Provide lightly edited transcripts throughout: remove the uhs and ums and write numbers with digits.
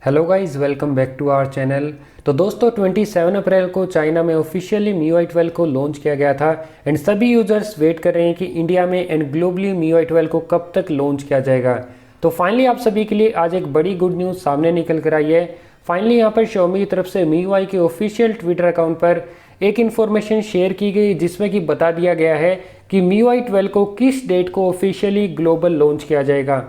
Hello guys, welcome back to our channel. तो दोस्तों 27 अप्रैल को चाइना में ऑफिशियली MIUI 12 को लॉन्च किया गया था एंड सभी यूजर्स वेट कर रहे हैं कि इंडिया में एंड ग्लोबली MIUI 12 को कब तक लॉन्च किया जाएगा। तो फाइनली आप सभी के लिए आज एक बड़ी गुड न्यूज़ सामने निकल कर आई है। फाइनली यहाँ पर Xiaomi की तरफ से MIUI के ऑफिशियल ट्विटर अकाउंट पर एक इन्फॉर्मेशन शेयर की गई जिसमें कि बता दिया गया है कि MIUI 12 को किस डेट को ऑफिशियली ग्लोबल लॉन्च किया जाएगा।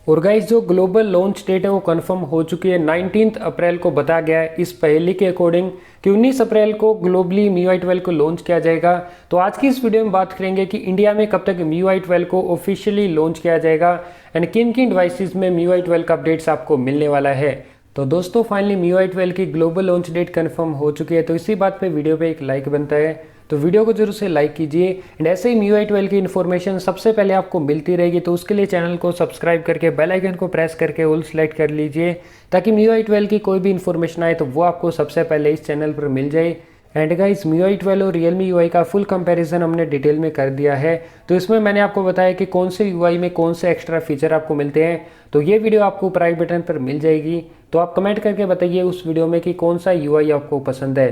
और गाइस, जो ग्लोबल लॉन्च डेट है वो कंफर्म हो चुकी है। 19 अप्रैल को बताया गया है इस पहेली के अकॉर्डिंग कि 19 अप्रैल को ग्लोबली MIUI 12 को लॉन्च किया जाएगा। तो आज की इस वीडियो में बात करेंगे कि इंडिया में कब तक MIUI 12 को ऑफिशियली लॉन्च किया जाएगा एंड किन किन डिवाइसेस में MIUI 12 का अपडेट्स आपको मिलने वाला है। तो दोस्तों फाइनली MIUI 12 की ग्लोबल लॉन्च डेट कंफर्म हो चुकी है। तो इसी बात पे वीडियो पे एक लाइक बनता है, तो वीडियो को जरूर से लाइक कीजिए एंड ऐसे ही MIUI 12 की इन्फॉर्मेशन सबसे पहले आपको मिलती रहेगी। तो उसके लिए चैनल को सब्सक्राइब करके बेल आइकन को प्रेस करके ऑल सेलेक्ट कर लीजिए ताकि MIUI 12 की कोई भी इन्फॉर्मेशन आए तो वो आपको सबसे पहले इस चैनल पर मिल जाए। एंड गाइस, MIUI 12 और Realme UI का फुल कंपैरिजन हमने डिटेल में कर दिया है। तो इसमें मैंने आपको बताया कि कौन से UI में कौन से एक्स्ट्रा फीचर आपको मिलते हैं। तो ये वीडियो आपको ऊपर आई बटन पर मिल जाएगी। तो आप कमेंट करके बताइए उस वीडियो में कि कौन सा UI आपको पसंद है।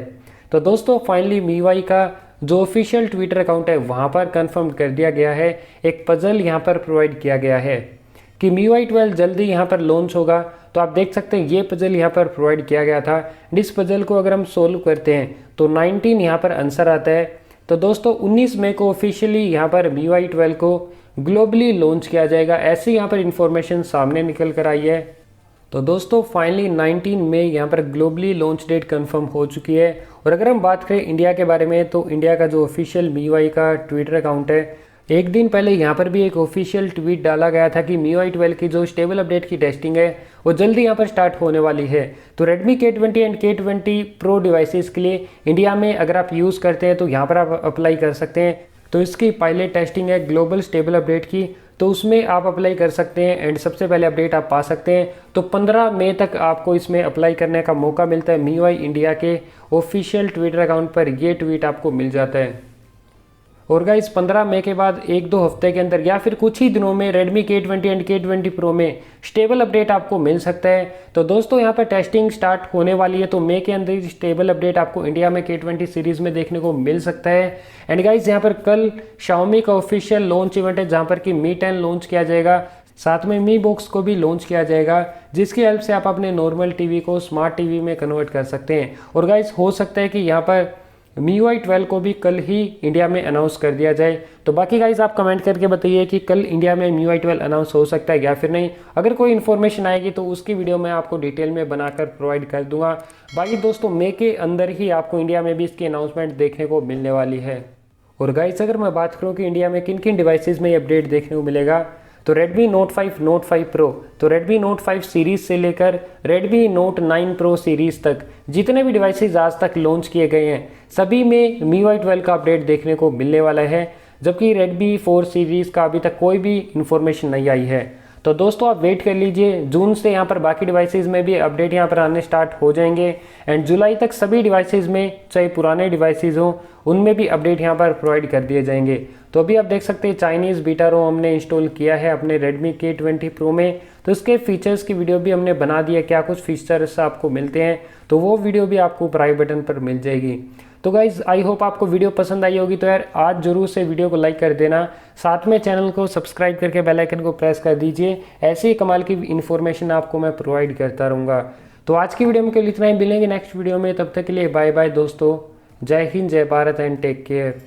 तो दोस्तों फाइनली MIUI का जो ऑफिशियल ट्विटर अकाउंट है वहाँ पर कंफर्म कर दिया गया है। एक पजल यहाँ पर प्रोवाइड किया गया है कि MIUI 12 जल्दी यहाँ पर लॉन्च होगा। तो आप देख सकते हैं ये पजल यहाँ पर प्रोवाइड किया गया था। इस पजल को अगर हम सोल्व करते हैं तो 19 यहाँ पर आंसर आता है। तो दोस्तों 19 मई को ऑफिशियली यहाँ पर MIUI 12 को ग्लोबली लॉन्च किया जाएगा, ऐसी यहाँ पर इंफॉर्मेशन सामने निकल कर आई है। तो दोस्तों फाइनली 19 मई यहाँ पर ग्लोबली लॉन्च डेट कंफर्म हो चुकी है। और अगर हम बात करें इंडिया के बारे में तो इंडिया का जो ऑफिशियल MIUI का ट्विटर अकाउंट है, एक दिन पहले यहाँ पर भी एक ऑफिशियल ट्वीट डाला गया था कि MIUI 12 की जो स्टेबल अपडेट की टेस्टिंग है वो जल्दी यहाँ पर स्टार्ट होने वाली है। तो Redmi K20 and K20 Pro devices के लिए इंडिया में अगर आप यूज़ करते हैं तो यहाँ पर आप अप्लाई कर सकते हैं। तो इसकी पायलट टेस्टिंग है ग्लोबल स्टेबल अपडेट की, तो उसमें आप अप्लाई कर सकते हैं एंड सबसे पहले अपडेट आप पा सकते हैं। तो 15 मई तक आपको इसमें अप्लाई करने का मौका मिलता है। MIUI इंडिया के ऑफिशियल ट्विटर अकाउंट पर ये ट्वीट आपको मिल जाता है। और गाइस 15 मई के बाद एक दो हफ्ते के अंदर या फिर कुछ ही दिनों में Redmi K20 and K20 Pro में स्टेबल अपडेट आपको मिल सकता है। तो दोस्तों यहाँ पर टेस्टिंग स्टार्ट होने वाली है, तो मई के अंदर स्टेबल अपडेट आपको इंडिया में K20 सीरीज में देखने को मिल सकता है। एंड गाइस यहाँ पर कल Xiaomi का ऑफिशियल लॉन्च इवेंट है जहाँ पर कि Mi 10 लॉन्च किया जाएगा, साथ में Mi Box को भी लॉन्च किया जाएगा जिसकी हेल्प से आप अपने नॉर्मल टीवी को स्मार्ट टीवी में कन्वर्ट कर सकते हैं। और गाइस हो सकता है कि यहाँ पर MIUI 12 को भी कल ही इंडिया में अनाउंस कर दिया जाए। तो बाकी गाइज आप कमेंट करके बताइए कि कल इंडिया में MIUI 12 अनाउंस हो सकता है या फिर नहीं। अगर कोई इन्फॉर्मेशन आएगी तो उसकी वीडियो मैं आपको डिटेल में बनाकर प्रोवाइड कर दूंगा। बाकी दोस्तों मई के अंदर ही आपको इंडिया में भी इसकी अनाउंसमेंट देखने को मिलने वाली है। और गाइज अगर मैं बात करूँ कि इंडिया में किन किन डिवाइसेज में ये अपडेट देखने को मिलेगा तो Redmi Note 5, Note 5 Pro, तो Redmi Note 5 सीरीज से लेकर Redmi Note 9 Pro सीरीज तक जितने भी डिवाइसेज आज तक लॉन्च किए गए हैं सभी में MIUI 12 का अपडेट देखने को मिलने वाला है, जबकि Redmi 4 सीरीज का अभी तक कोई भी इंफॉर्मेशन नहीं आई है। तो दोस्तों आप वेट कर लीजिए, जून से यहाँ पर बाकी डिवाइसेज में भी अपडेट यहाँ पर आने स्टार्ट हो जाएंगे एंड जुलाई तक सभी डिवाइसेज में चाहे पुराने डिवाइसेज हों उनमें भी अपडेट यहाँ पर प्रोवाइड कर दिए जाएंगे। तो अभी आप देख सकते हैं चाइनीज़ बीटा रोम हमने इंस्टॉल किया है अपने Redmi K20 Pro में, तो इसके फीचर्स की वीडियो भी हमने बना दी है, क्या कुछ फीचर्स आपको मिलते हैं तो वो वीडियो भी आपको ऊपर आई बटन पर मिल जाएगी। तो गाइज़ आई होप आपको वीडियो पसंद आई होगी। तो यार आज जरूर से वीडियो को लाइक कर देना, साथ में चैनल को सब्सक्राइब करके बेल आइकन को प्रेस कर दीजिए, ऐसे ही कमाल की इन्फॉर्मेशन आपको मैं प्रोवाइड करता रहूँगा। तो आज की वीडियो में केवल इतना ही, मिलेंगे नेक्स्ट वीडियो में, तब तक के लिए बाय बाय दोस्तों। जय हिंद, जय भारत एंड टेक केयर।